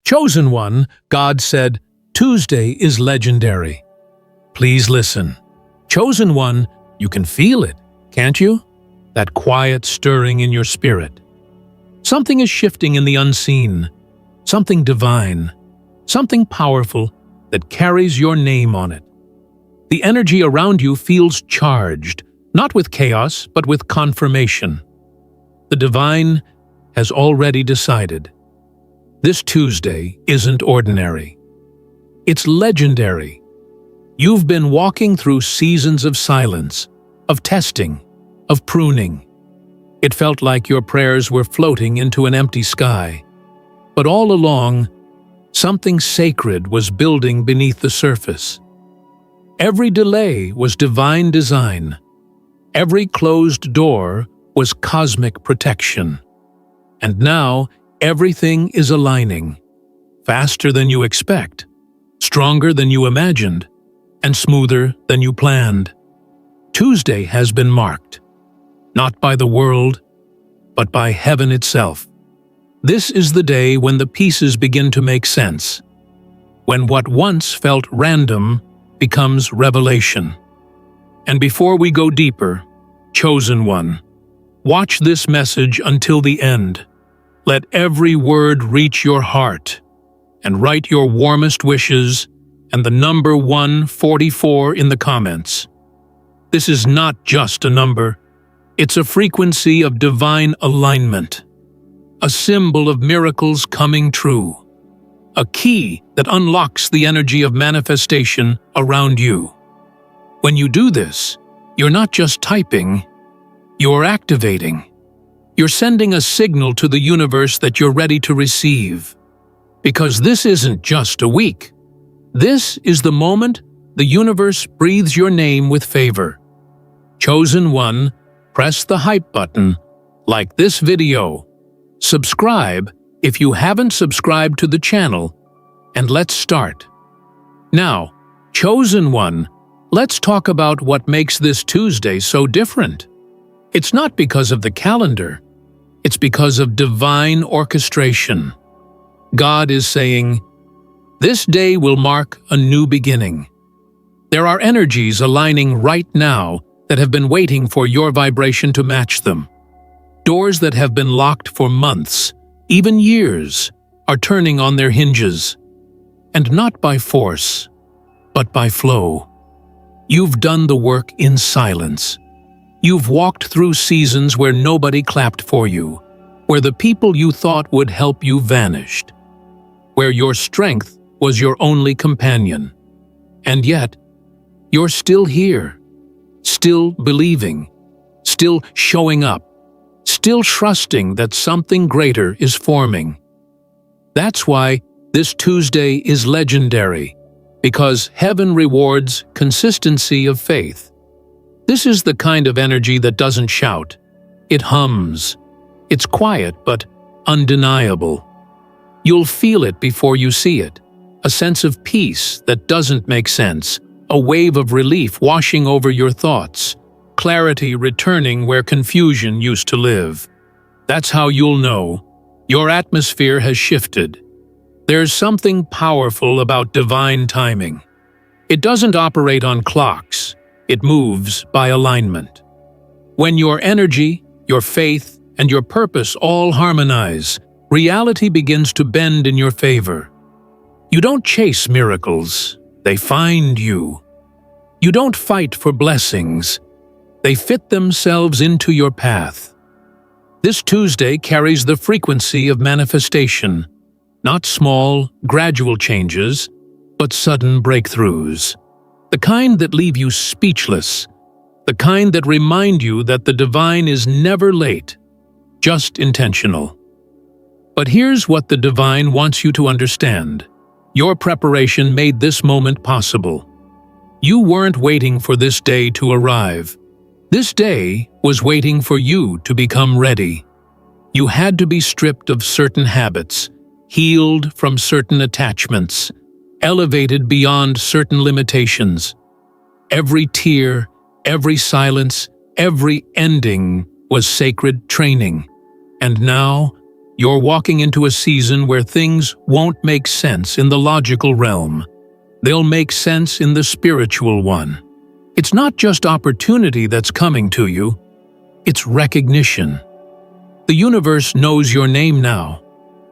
Chosen one, God said, Tuesday is legendary. Please listen. Chosen one, you can feel it, can't you? That quiet stirring in your spirit. Something is shifting in the unseen, something divine, something powerful that carries your name on it. The energy around you feels charged, not with chaos, but with confirmation. The divine has already decided. This Tuesday isn't ordinary. It's legendary. You've been walking through seasons of silence, of testing, of pruning. It felt like your prayers were floating into an empty sky. But all along, something sacred was building beneath the surface. Every delay was divine design. Every closed door was cosmic protection. And now, everything is aligning, faster than you expect, stronger than you imagined, and smoother than you planned. Tuesday has been marked, not by the world, but by heaven itself. This is the day when the pieces begin to make sense, when what once felt random becomes revelation. And before we go deeper, chosen one, watch this message until the end. Let every word reach your heart, and write your warmest wishes and the number 144 in the comments. This is not just a number, it's a frequency of divine alignment, a symbol of miracles coming true, a key that unlocks the energy of manifestation around you. When you do this, you're not just typing, you're activating. You're sending a signal to the universe that you're ready to receive. Because this isn't just a week. This is the moment the universe breathes your name with favor. Chosen one, press the hype button, like this video. Subscribe if you haven't subscribed to the channel, and let's start. Now, chosen one, let's talk about what makes this Tuesday so different. It's not because of the calendar. It's because of divine orchestration. God is saying, this day will mark a new beginning. There are energies aligning right now that have been waiting for your vibration to match them. Doors that have been locked for months, even years, are turning on their hinges. And not by force, but by flow. You've done the work in silence. You've walked through seasons where nobody clapped for you, where the people you thought would help you vanished, where your strength was your only companion. And yet, you're still here, still believing, still showing up, still trusting that something greater is forming. That's why this Tuesday is legendary, because heaven rewards consistency of faith. This is the kind of energy that doesn't shout. It hums. It's quiet but undeniable. You'll feel it before you see it. A sense of peace that doesn't make sense. A wave of relief washing over your thoughts. Clarity returning where confusion used to live. That's how you'll know your atmosphere has shifted. There's something powerful about divine timing. It doesn't operate on clocks. It moves by alignment. When your energy, your faith, and your purpose all harmonize, reality begins to bend in your favor. You don't chase miracles, they find you. You don't fight for blessings, they fit themselves into your path. This Tuesday carries the frequency of manifestation, not small, gradual changes, but sudden breakthroughs. The kind that leave you speechless, the kind that remind you that the divine is never late, just intentional. But here's what the divine wants you to understand. Your preparation made this moment possible. You weren't waiting for this day to arrive. This day was waiting for you to become ready. You had to be stripped of certain habits, healed from certain attachments, elevated beyond certain limitations. Every tear, every silence, every ending was sacred training. And now, You're walking into a season where things won't make sense in the logical realm. They'll make sense in the spiritual one. It's not just opportunity that's coming to you, it's recognition. The universe knows your name now,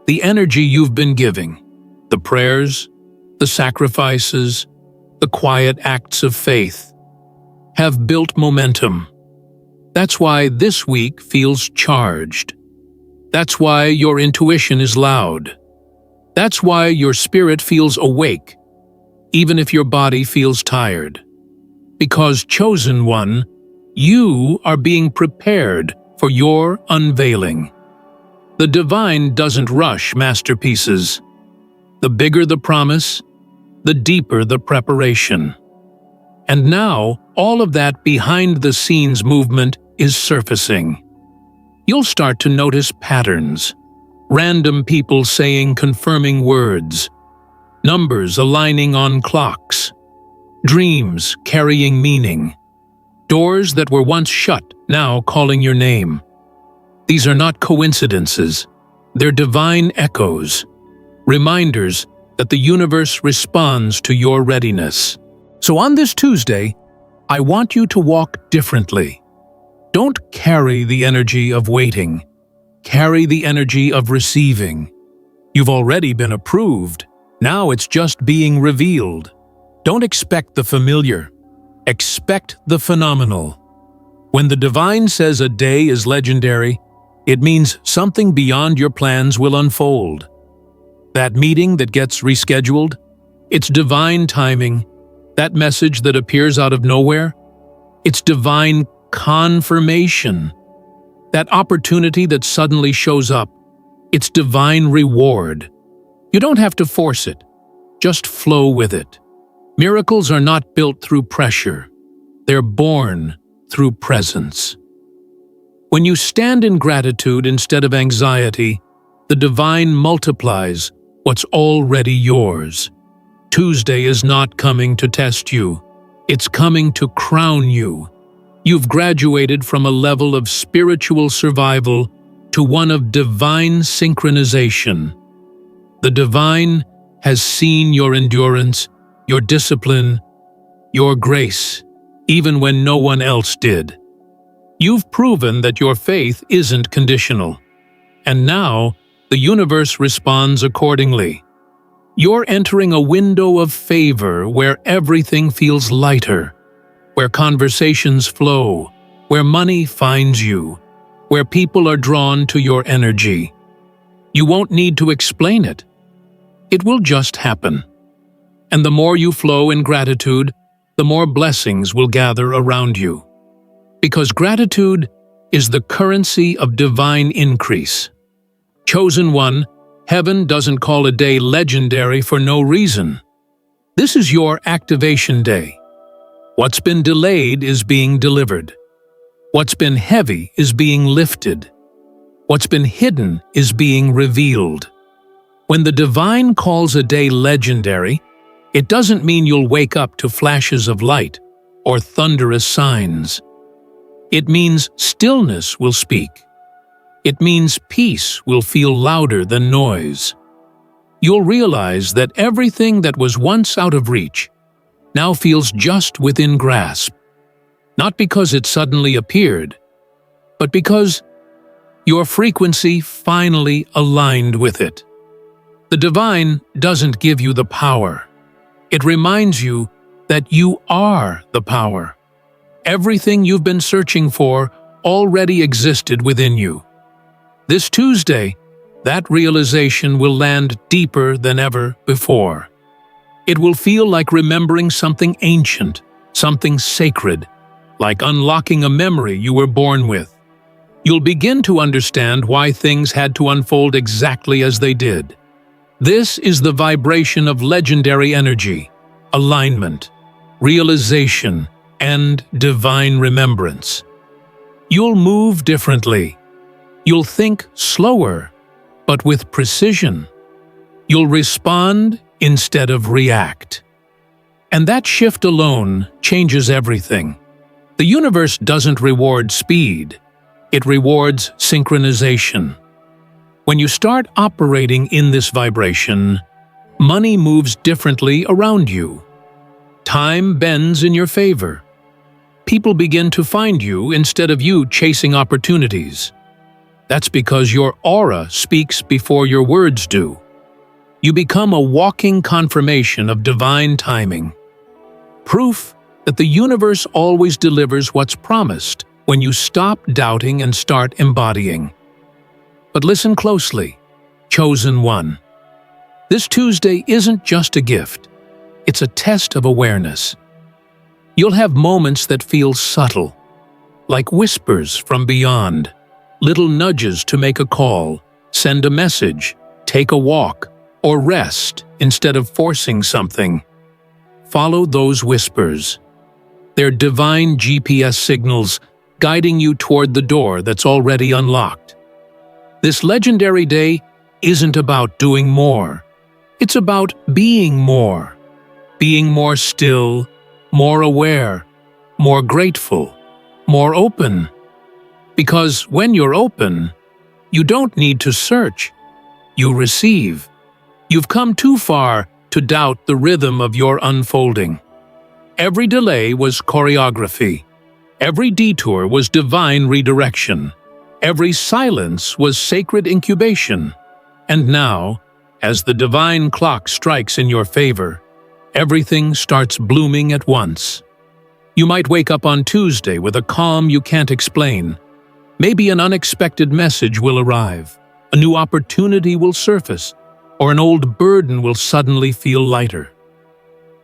the energy you've been giving, the prayers, the sacrifices, the quiet acts of faith have built momentum. That's why this week feels charged. That's why your intuition is loud. That's why your spirit feels awake, even if your body feels tired. Because, chosen one, you are being prepared for your unveiling. The divine doesn't rush masterpieces. The bigger the promise, the deeper the preparation. And now, all of that behind-the-scenes movement is surfacing. You'll start to notice patterns. Random people saying confirming words. Numbers aligning on clocks. Dreams carrying meaning. Doors that were once shut, now calling your name. These are not coincidences. They're divine echoes. Reminders that the universe responds to your readiness. So on this Tuesday, I want you to walk differently. Don't carry the energy of waiting. Carry the energy of receiving. You've already been approved. Now it's just being revealed. Don't expect the familiar. Expect the phenomenal. When the divine says a day is legendary, it means something beyond your plans will unfold. That meeting that gets rescheduled, it's divine timing. That message that appears out of nowhere, it's divine confirmation. That opportunity that suddenly shows up, it's divine reward. You don't have to force it. Just flow with it. Miracles are not built through pressure. They're born through presence. When you stand in gratitude instead of anxiety, the divine multiplies what's already yours. Tuesday is not coming to test you. It's coming to crown you. You've graduated from a level of spiritual survival to one of divine synchronization. The divine has seen your endurance, your discipline, your grace, even when no one else did. You've proven that your faith isn't conditional, and now the universe responds accordingly. You're entering a window of favor where everything feels lighter, where conversations flow, where money finds you, where people are drawn to your energy. You won't need to explain it. It will just happen. And the more you flow in gratitude, the more blessings will gather around you. Because gratitude is the currency of divine increase. Chosen one, heaven doesn't call a day legendary for no reason. This is your activation day. What's been delayed is being delivered. What's been heavy is being lifted. What's been hidden is being revealed. When the divine calls a day legendary, it doesn't mean you'll wake up to flashes of light or thunderous signs. It means stillness will speak. It means peace will feel louder than noise. You'll realize that everything that was once out of reach now feels just within grasp, not because it suddenly appeared, but because your frequency finally aligned with it. The divine doesn't give you the power. It reminds you that you are the power. Everything you've been searching for already existed within you. This Tuesday, that realization will land deeper than ever before. It will feel like remembering something ancient, something sacred, like unlocking a memory you were born with. You'll begin to understand why things had to unfold exactly as they did. This is the vibration of legendary energy, alignment, realization, and divine remembrance. You'll move differently. You'll think slower, but with precision. You'll respond instead of react. And that shift alone changes everything. The universe doesn't reward speed. It rewards synchronization. When you start operating in this vibration, money moves differently around you. Time bends in your favor. People begin to find you instead of you chasing opportunities. That's because your aura speaks before your words do. You become a walking confirmation of divine timing. Proof that the universe always delivers what's promised when you stop doubting and start embodying. But listen closely, chosen one. This Tuesday isn't just a gift. It's a test of awareness. You'll have moments that feel subtle, like whispers from beyond, little nudges to make a call, send a message, take a walk, or rest instead of forcing something. Follow those whispers. They're divine GPS signals guiding you toward the door that's already unlocked. This legendary day isn't about doing more. It's about being more. Being more still, more aware, more grateful, more open. Because when you're open, you don't need to search. You receive. You've come too far to doubt the rhythm of your unfolding. Every delay was choreography. Every detour was divine redirection. Every silence was sacred incubation. And now, as the divine clock strikes in your favor, everything starts blooming at once. You might wake up on Tuesday with a calm you can't explain. Maybe an unexpected message will arrive, a new opportunity will surface, or an old burden will suddenly feel lighter.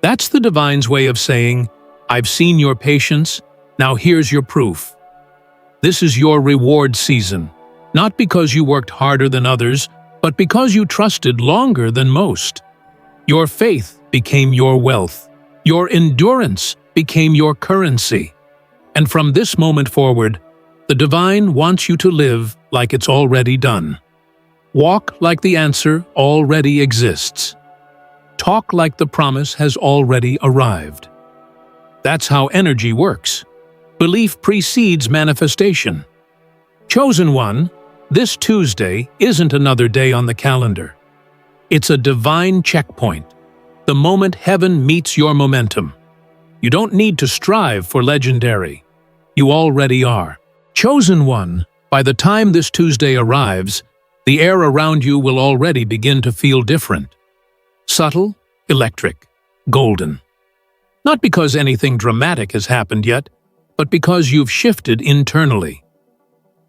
That's the divine's way of saying, I've seen your patience, now here's your proof. This is your reward season, not because you worked harder than others, but because you trusted longer than most. Your faith became your wealth. Your endurance became your currency. And from this moment forward, the divine wants you to live like it's already done. Walk like the answer already exists. Talk like the promise has already arrived. That's how energy works. Belief precedes manifestation. Chosen one, this Tuesday isn't another day on the calendar. It's a divine checkpoint, the moment heaven meets your momentum. You don't need to strive for legendary. You already are. Chosen one, by the time this Tuesday arrives, the air around you will already begin to feel different. Subtle, electric, golden. Not because anything dramatic has happened yet, but because you've shifted internally.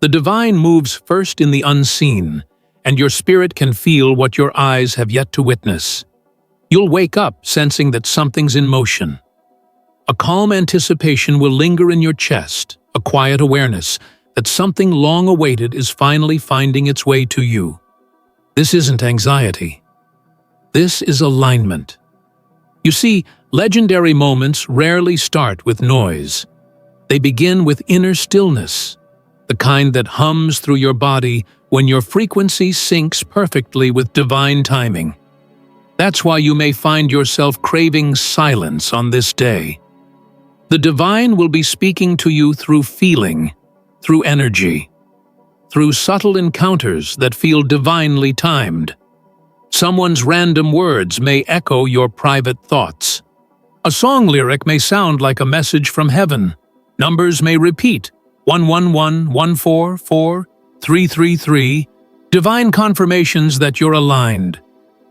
The divine moves first in the unseen, and your spirit can feel what your eyes have yet to witness. You'll wake up sensing that something's in motion. A calm anticipation will linger in your chest, a quiet awareness that something long awaited is finally finding its way to you. This isn't anxiety. This is alignment. You see, legendary moments rarely start with noise. They begin with inner stillness, the kind that hums through your body when your frequency syncs perfectly with divine timing. That's why you may find yourself craving silence on this day. The divine will be speaking to you through feeling, through energy, through subtle encounters that feel divinely timed. Someone's random words may echo your private thoughts. A song lyric may sound like a message from heaven. Numbers may repeat, 111, 144, 333, divine confirmations that you're aligned.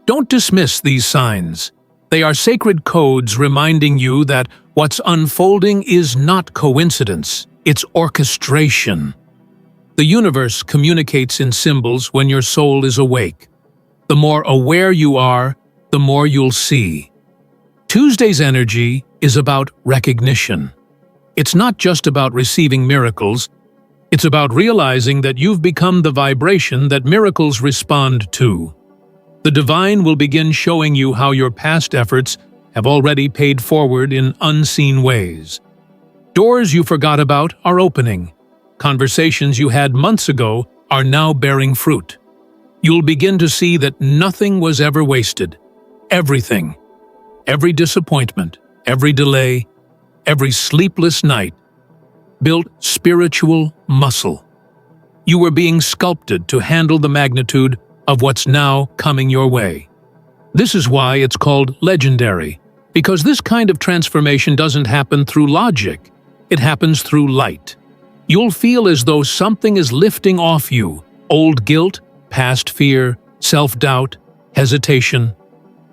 Don't dismiss these signs. They are sacred codes reminding you that what's unfolding is not coincidence, it's orchestration. The universe communicates in symbols when your soul is awake. The more aware you are, the more you'll see. Tuesday's energy is about recognition. It's not just about receiving miracles, it's about realizing that you've become the vibration that miracles respond to. The divine will begin showing you how your past efforts have already paid forward in unseen ways. Doors you forgot about are opening. Conversations you had months ago are now bearing fruit. You'll begin to see that nothing was ever wasted. Everything. Every disappointment, every delay, every sleepless night built spiritual muscle. You were being sculpted to handle the magnitude of what's now coming your way. This is why it's called legendary, because this kind of transformation doesn't happen through logic. It happens through light. You'll feel as though something is lifting off you: old guilt, past fear, self-doubt, hesitation.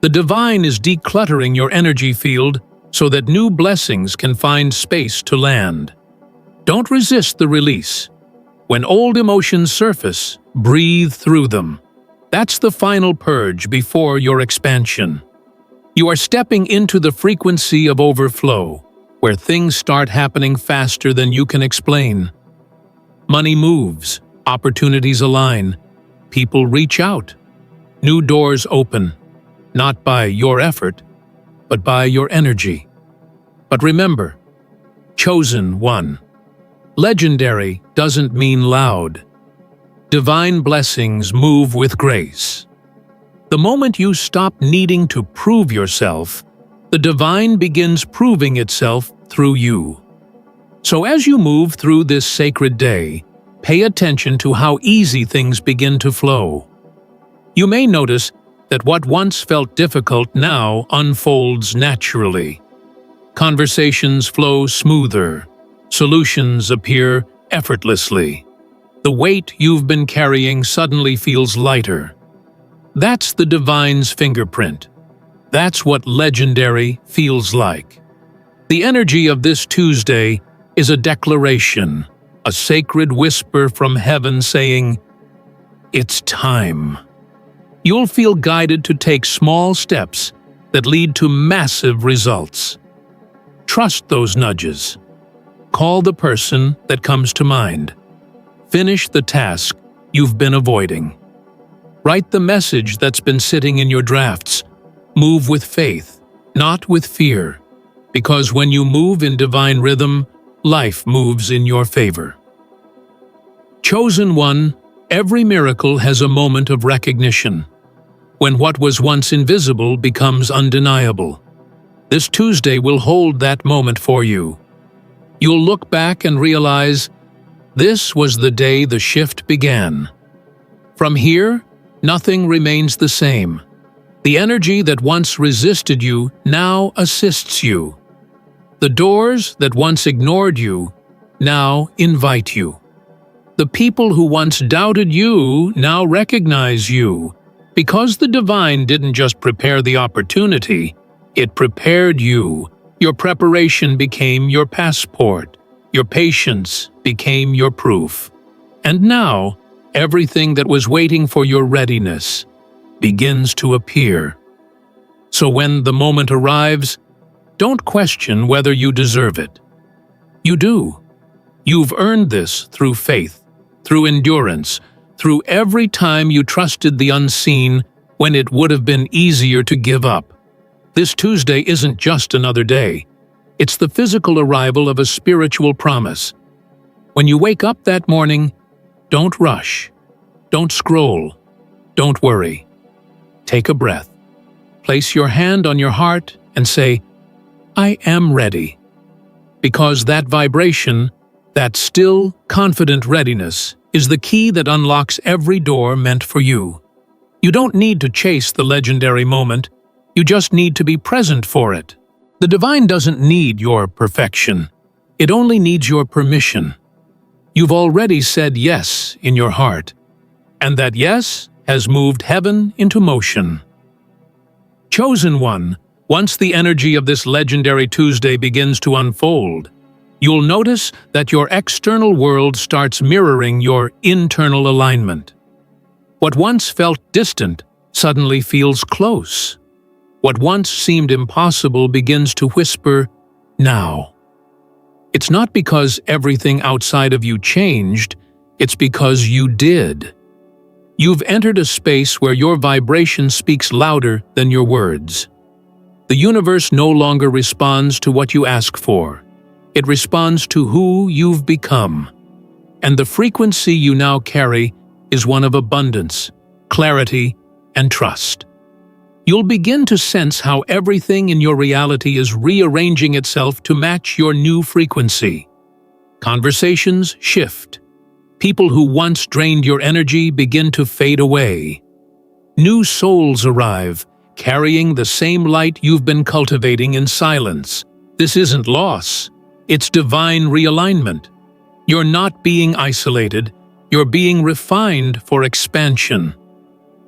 The divine is decluttering your energy field so that new blessings can find space to land. Don't resist the release. When old emotions surface, breathe through them. That's the final purge before your expansion. You are stepping into the frequency of overflow, where things start happening faster than you can explain. Money moves, opportunities align, people reach out, new doors open, not by your effort, but by your energy. But remember, chosen one. Legendary doesn't mean loud. Divine blessings move with grace. The moment you stop needing to prove yourself, the divine begins proving itself through you. So as you move through this sacred day, pay attention to how easy things begin to flow. You may notice that what once felt difficult now unfolds naturally. Conversations flow smoother. Solutions appear effortlessly. The weight you've been carrying suddenly feels lighter. That's the divine's fingerprint. That's what legendary feels like. The energy of this Tuesday is a declaration, a sacred whisper from heaven saying, "It's time." You'll feel guided to take small steps that lead to massive results. Trust those nudges. Call the person that comes to mind. Finish the task you've been avoiding. Write the message that's been sitting in your drafts. Move with faith, not with fear, because when you move in divine rhythm, life moves in your favor. Chosen one, every miracle has a moment of recognition, when what was once invisible becomes undeniable. This Tuesday will hold that moment for you. You'll look back and realize, this was the day the shift began. From here, nothing remains the same. The energy that once resisted you now assists you. The doors that once ignored you now invite you. The people who once doubted you now recognize you, because the divine didn't just prepare the opportunity, it prepared you. Your preparation became your passport. Your patience became your proof. And now, everything that was waiting for your readiness begins to appear. So when the moment arrives, don't question whether you deserve it. You do. You've earned this through faith, through endurance, through every time you trusted the unseen when it would have been easier to give up. This Tuesday isn't just another day. It's the physical arrival of a spiritual promise. When you wake up that morning, don't rush. Don't scroll. Don't worry. Take a breath. Place your hand on your heart and say, "I am ready." Because that vibration, that still, confident readiness, is the key that unlocks every door meant for you. You don't need to chase the legendary moment. You just need to be present for it. The divine doesn't need your perfection. It only needs your permission. You've already said yes in your heart, and that yes has moved heaven into motion. Chosen one, once the energy of this legendary Tuesday begins to unfold, you'll notice that your external world starts mirroring your internal alignment. What once felt distant suddenly feels close. What once seemed impossible begins to whisper, "Now." It's not because everything outside of you changed, it's because you did. You've entered a space where your vibration speaks louder than your words. The universe no longer responds to what you ask for. It responds to who you've become. And the frequency you now carry is one of abundance, clarity, and trust. You'll begin to sense how everything in your reality is rearranging itself to match your new frequency. Conversations shift. People who once drained your energy begin to fade away. New souls arrive, carrying the same light you've been cultivating in silence. This isn't loss, it's divine realignment. You're not being isolated, you're being refined for expansion.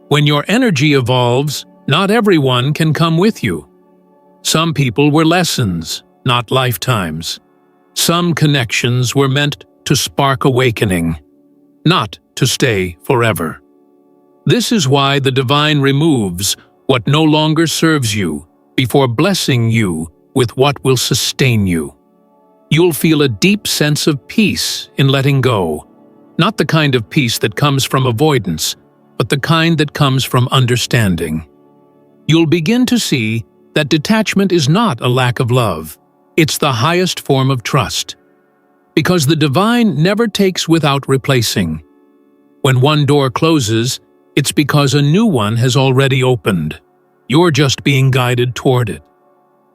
When your energy evolves, not everyone can come with you. Some people were lessons, not lifetimes. Some connections were meant to spark awakening, not to stay forever. This is why the divine removes what no longer serves you before blessing you with what will sustain you. You'll feel a deep sense of peace in letting go, not the kind of peace that comes from avoidance, but the kind that comes from understanding. You'll begin to see that detachment is not a lack of love, it's the highest form of trust. Because the divine never takes without replacing. When one door closes, it's because a new one has already opened. You're just being guided toward it.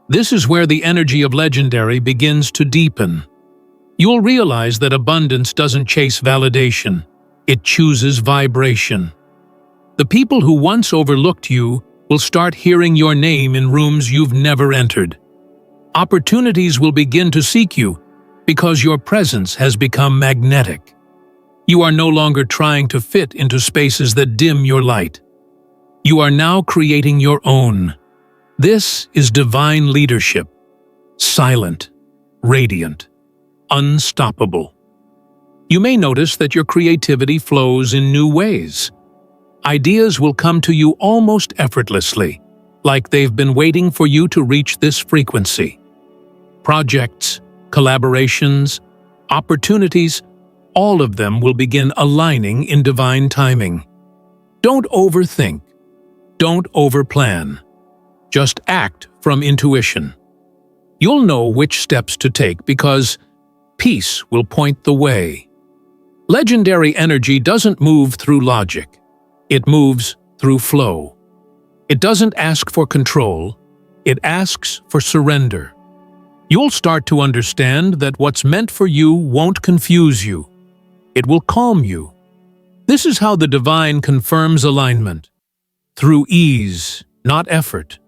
This is where the energy of legendary begins to deepen. You'll realize that abundance doesn't chase validation, it chooses vibration. The people who once overlooked you will start hearing your name in rooms you've never entered. Opportunities will begin to seek you because your presence has become magnetic. You are no longer trying to fit into spaces that dim your light. You are now creating your own. This is divine leadership, silent, radiant, unstoppable. You may notice that your creativity flows in new ways. Ideas will come to you almost effortlessly, like they've been waiting for you to reach this frequency. Projects, collaborations, opportunities, all of them will begin aligning in divine timing. Don't overthink. Don't overplan. Just act from intuition. You'll know which steps to take because peace will point the way. Legendary energy doesn't move through logic. It moves through flow. It doesn't ask for control. It asks for surrender. You'll start to understand that what's meant for you won't confuse you. It will calm you. This is how the divine confirms alignment. Through ease, not effort.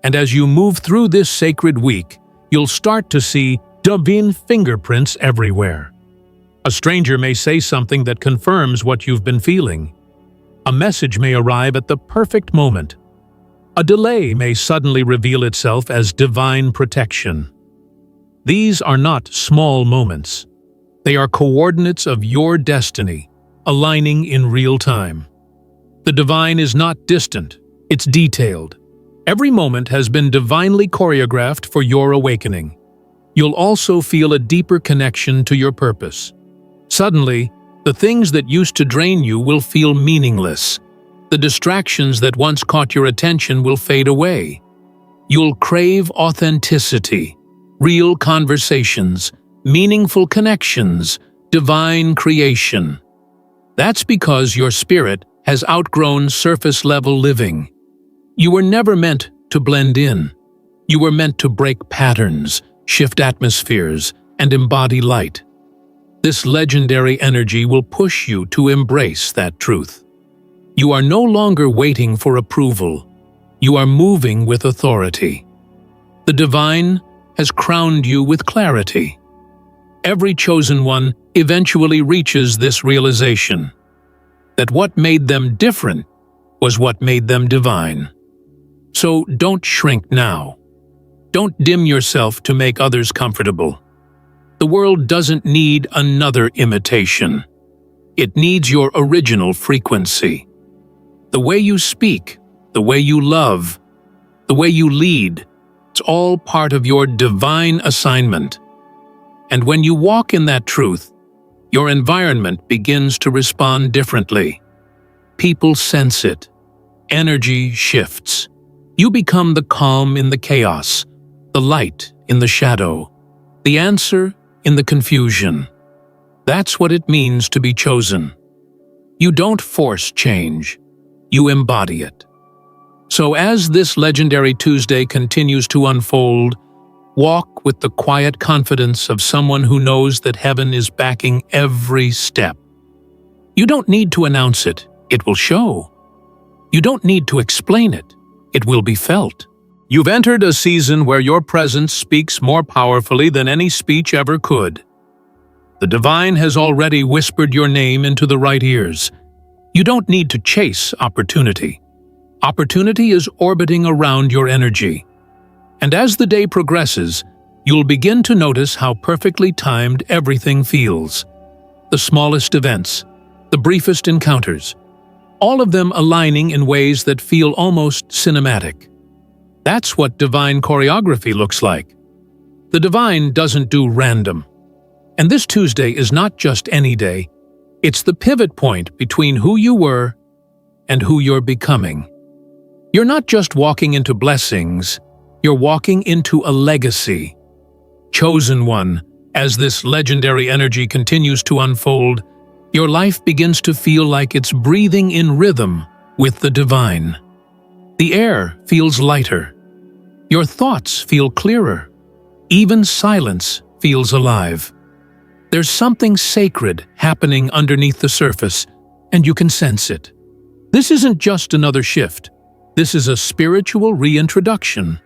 And as you move through this sacred week, you'll start to see divine fingerprints everywhere. A stranger may say something that confirms what you've been feeling. A message may arrive at the perfect moment. A delay may suddenly reveal itself as divine protection. These are not small moments. They are coordinates of your destiny, aligning in real time. The divine is not distant, it's detailed. Every moment has been divinely choreographed for your awakening. You'll also feel a deeper connection to your purpose. Suddenly, the things that used to drain you will feel meaningless. The distractions that once caught your attention will fade away. You'll crave authenticity, real conversations, meaningful connections, divine creation. That's because your spirit has outgrown surface-level living. You were never meant to blend in. You were meant to break patterns, shift atmospheres, and embody light. This legendary energy will push you to embrace that truth. You are no longer waiting for approval. You are moving with authority. The divine has crowned you with clarity. Every chosen one eventually reaches this realization, that what made them different was what made them divine. So don't shrink now. Don't dim yourself to make others comfortable. The world doesn't need another imitation. It needs your original frequency. The way you speak, the way you love, the way you lead, it's all part of your divine assignment. And when you walk in that truth, your environment begins to respond differently. People sense it. Energy shifts. You become the calm in the chaos, the light in the shadow, the answer in the confusion. That's what it means to be chosen. You don't force change. You embody it. So as this legendary Tuesday continues to unfold, walk with the quiet confidence of someone who knows that heaven is backing every step. You don't need to announce it, it will show. You don't need to explain it, it will be felt. You've entered a season where your presence speaks more powerfully than any speech ever could. The divine has already whispered your name into the right ears. You don't need to chase opportunity. Opportunity is orbiting around your energy. And as the day progresses, you'll begin to notice how perfectly timed everything feels. The smallest events, the briefest encounters, all of them aligning in ways that feel almost cinematic. That's what divine choreography looks like. The divine doesn't do random. And this Tuesday is not just any day, it's the pivot point between who you were and who you're becoming. You're not just walking into blessings, you're walking into a legacy. Chosen one, as this legendary energy continues to unfold, your life begins to feel like it's breathing in rhythm with the divine. The air feels lighter. Your thoughts feel clearer. Even silence feels alive. There's something sacred happening underneath the surface, and you can sense it. This isn't just another shift. This is a spiritual reintroduction.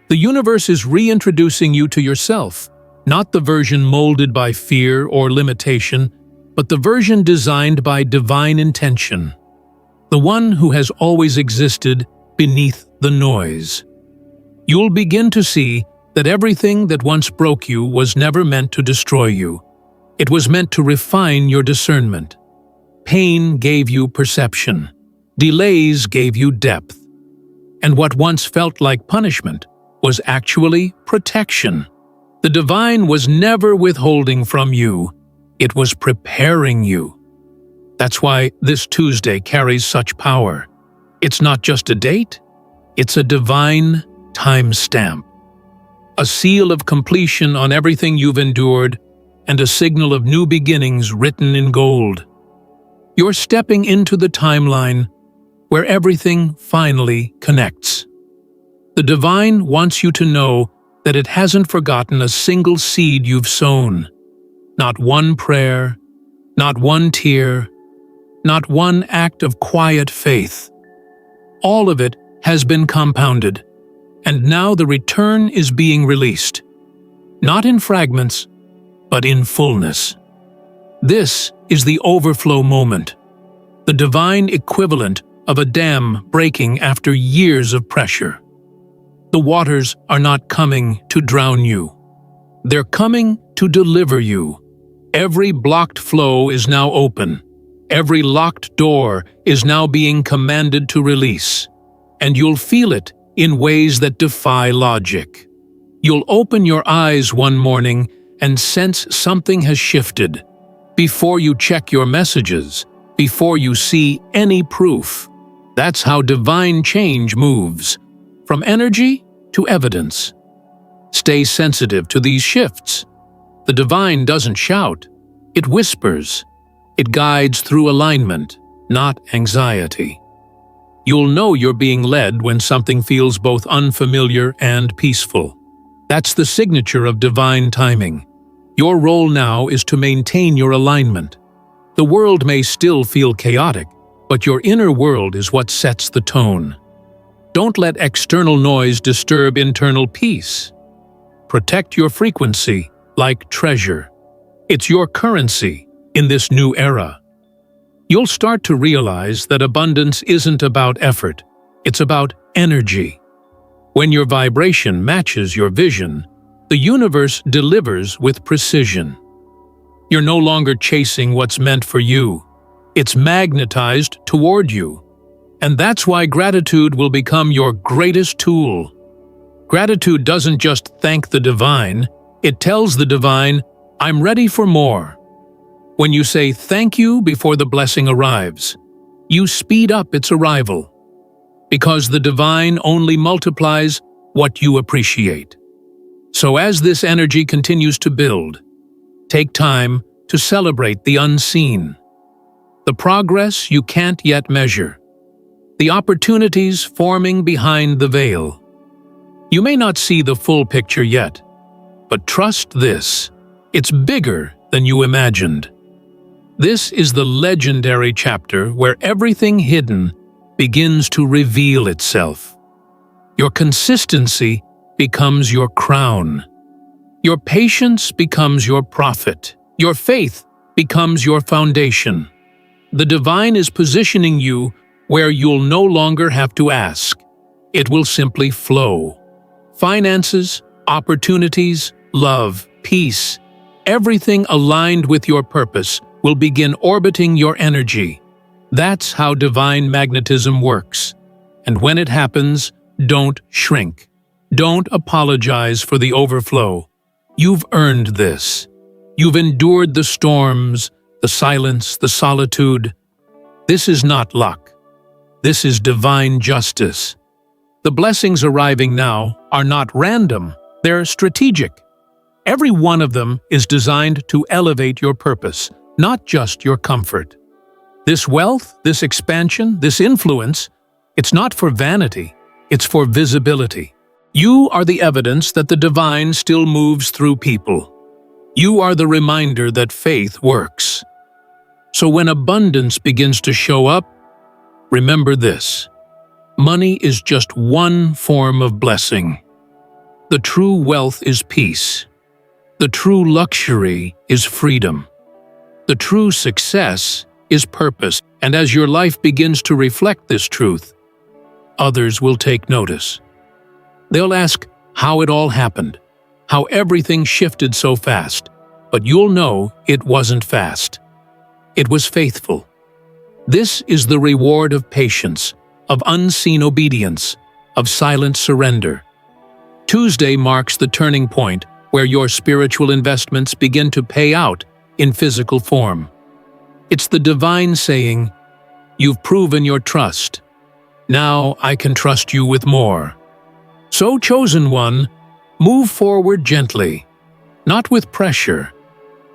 The universe is reintroducing you to yourself, not the version molded by fear or limitation, but the version designed by divine intention. The one who has always existed beneath the noise. You'll begin to see that everything that once broke you was never meant to destroy you. It was meant to refine your discernment. Pain gave you perception. Delays gave you depth. And what once felt like punishment was actually protection. The divine was never withholding from you. It was preparing you. That's why this Tuesday carries such power. It's not just a date, it's a divine timestamp. A seal of completion on everything you've endured, and a signal of new beginnings written in gold. You're stepping into the timeline where everything finally connects. The divine wants you to know that it hasn't forgotten a single seed you've sown. Not one prayer, not one tear, not one act of quiet faith. All of it has been compounded, and now the return is being released. Not in fragments, but in fullness. This is the overflow moment, the divine equivalent of a dam breaking after years of pressure. The waters are not coming to drown you. They're coming to deliver you. Every blocked flow is now open. Every locked door is now being commanded to release. And you'll feel it in ways that defy logic. You'll open your eyes one morning and sense something has shifted. Before you check your messages, before you see any proof. That's how divine change moves, from energy to evidence. Stay sensitive to these shifts. The divine doesn't shout, it whispers. It guides through alignment, not anxiety. You'll know you're being led when something feels both unfamiliar and peaceful. That's the signature of divine timing. Your role now is to maintain your alignment. The world may still feel chaotic, but your inner world is what sets the tone. Don't let external noise disturb internal peace. Protect your frequency like treasure. It's your currency in this new era. You'll start to realize that abundance isn't about effort, it's about energy. When your vibration matches your vision, the universe delivers with precision. You're no longer chasing what's meant for you. It's magnetized toward you. And that's why gratitude will become your greatest tool. Gratitude doesn't just thank the divine, it tells the divine, I'm ready for more. When you say thank you before the blessing arrives, you speed up its arrival. Because the divine only multiplies what you appreciate. So as this energy continues to build, take time to celebrate the unseen. The progress you can't yet measure. The opportunities forming behind the veil. You may not see the full picture yet, but trust this, it's bigger than you imagined. This is the legendary chapter where everything hidden begins to reveal itself. Your consistency becomes your crown. Your patience becomes your profit. Your faith becomes your foundation. The divine is positioning you where you'll no longer have to ask. It will simply flow. Finances, opportunities, love, peace, everything aligned with your purpose will begin orbiting your energy. That's how divine magnetism works. And when it happens, don't shrink. Don't apologize for the overflow. You've earned this. You've endured the storms, the silence, the solitude. This is not luck. This is divine justice. The blessings arriving now are not random, they're strategic. Every one of them is designed to elevate your purpose, not just your comfort. This wealth, this expansion, this influence, it's not for vanity, it's for visibility. You are the evidence that the divine still moves through people. You are the reminder that faith works. So when abundance begins to show up, remember this: money is just one form of blessing. The true wealth is peace. The true luxury is freedom. The true success is purpose. And as your life begins to reflect this truth, others will take notice. They'll ask how it all happened, how everything shifted so fast. But you'll know it wasn't fast. It was faithful. This is the reward of patience, of unseen obedience, of silent surrender. Tuesday marks the turning point where your spiritual investments begin to pay out in physical form. It's the divine saying, "You've proven your trust. Now I can trust you with more." So, chosen one, move forward gently, not with pressure,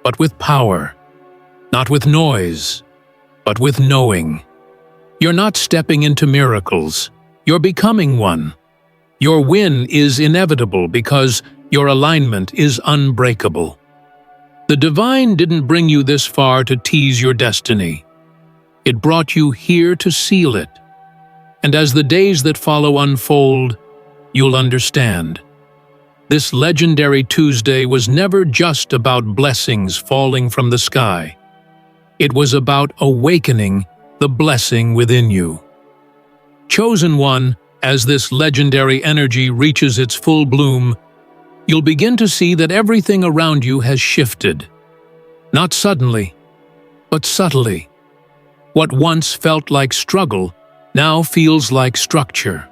but with power, not with noise, but with knowing. You're not stepping into miracles, you're becoming one. Your win is inevitable because your alignment is unbreakable. The divine didn't bring you this far to tease your destiny. It brought you here to seal it. And as the days that follow unfold, you'll understand. This legendary Tuesday was never just about blessings falling from the sky. It was about awakening the blessing within you. Chosen one, as this legendary energy reaches its full bloom, you'll begin to see that everything around you has shifted. Not suddenly, but subtly. What once felt like struggle now feels like structure.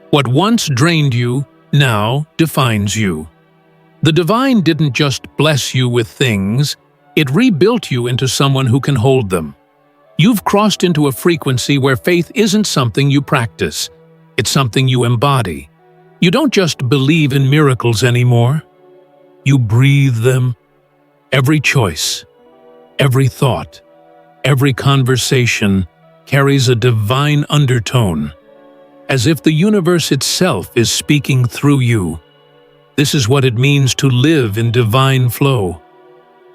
What once drained you now defines you. The divine didn't just bless you with things, it rebuilt you into someone who can hold them. You've crossed into a frequency where faith isn't something you practice, it's something you embody. You don't just believe in miracles anymore. You breathe them. Every choice, every thought, every conversation carries a divine undertone, as if the universe itself is speaking through you. This is what it means to live in divine flow.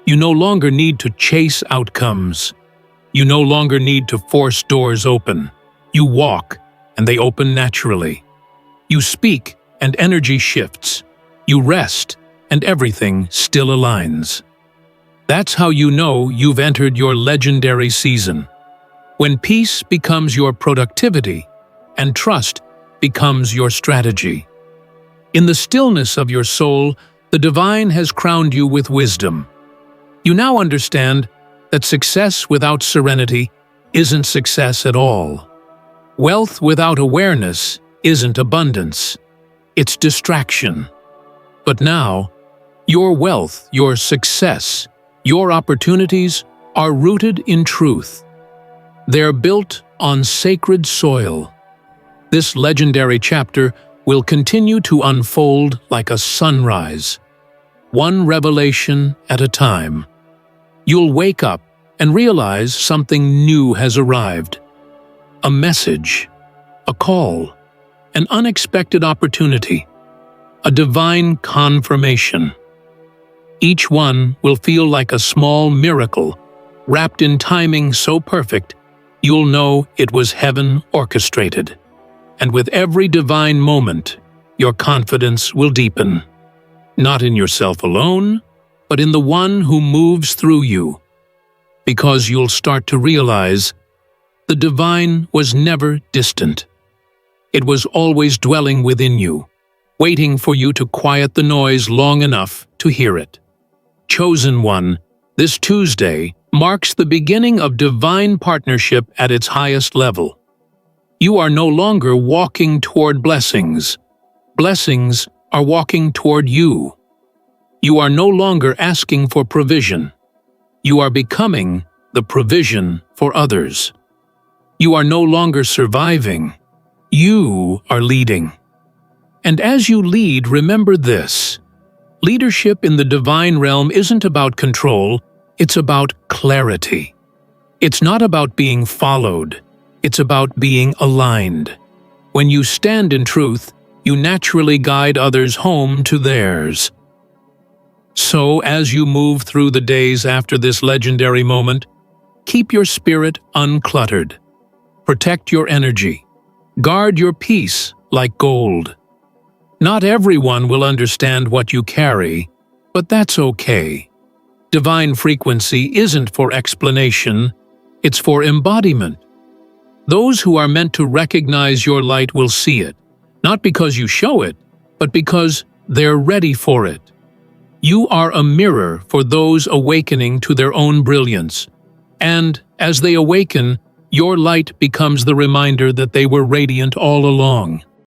You no longer need to chase outcomes. You no longer need to force doors open. You walk, and they open naturally. You speak, and energy shifts. You rest, and everything still aligns. That's how you know you've entered your legendary season. When peace becomes your productivity, and trust becomes your strategy. In the stillness of your soul, the divine has crowned you with wisdom. You now understand that success without serenity isn't success at all. Wealth without awareness isn't abundance. It's distraction. But now, your wealth, your success, your opportunities are rooted in truth. They're built on sacred soil. This legendary chapter will continue to unfold like a sunrise, one revelation at a time. You'll wake up and realize something new has arrived. A message, a call, an unexpected opportunity, a divine confirmation. Each one will feel like a small miracle wrapped in timing so perfect, you'll know it was heaven orchestrated. And with every divine moment, your confidence will deepen. Not in yourself alone, but in the one who moves through you. Because you'll start to realize the divine was never distant. It was always dwelling within you, waiting for you to quiet the noise long enough to hear it. Chosen one, this Tuesday marks the beginning of divine partnership at its highest level. You are no longer walking toward blessings. Blessings are walking toward you. You are no longer asking for provision. You are becoming the provision for others. You are no longer surviving. You are leading. And as you lead, remember this. Leadership in the divine realm isn't about control, it's about clarity. It's not about being followed, it's about being aligned. When you stand in truth, you naturally guide others home to theirs. So, as you move through the days after this legendary moment, keep your spirit uncluttered. Protect your energy. Guard your peace like gold. Not everyone will understand what you carry, but that's okay. Divine frequency isn't for explanation, it's for embodiment. Those who are meant to recognize your light will see it, not because you show it, but because they're ready for it. You are a mirror for those awakening to their own brilliance. And, as they awaken, your light becomes the reminder that they were radiant all along.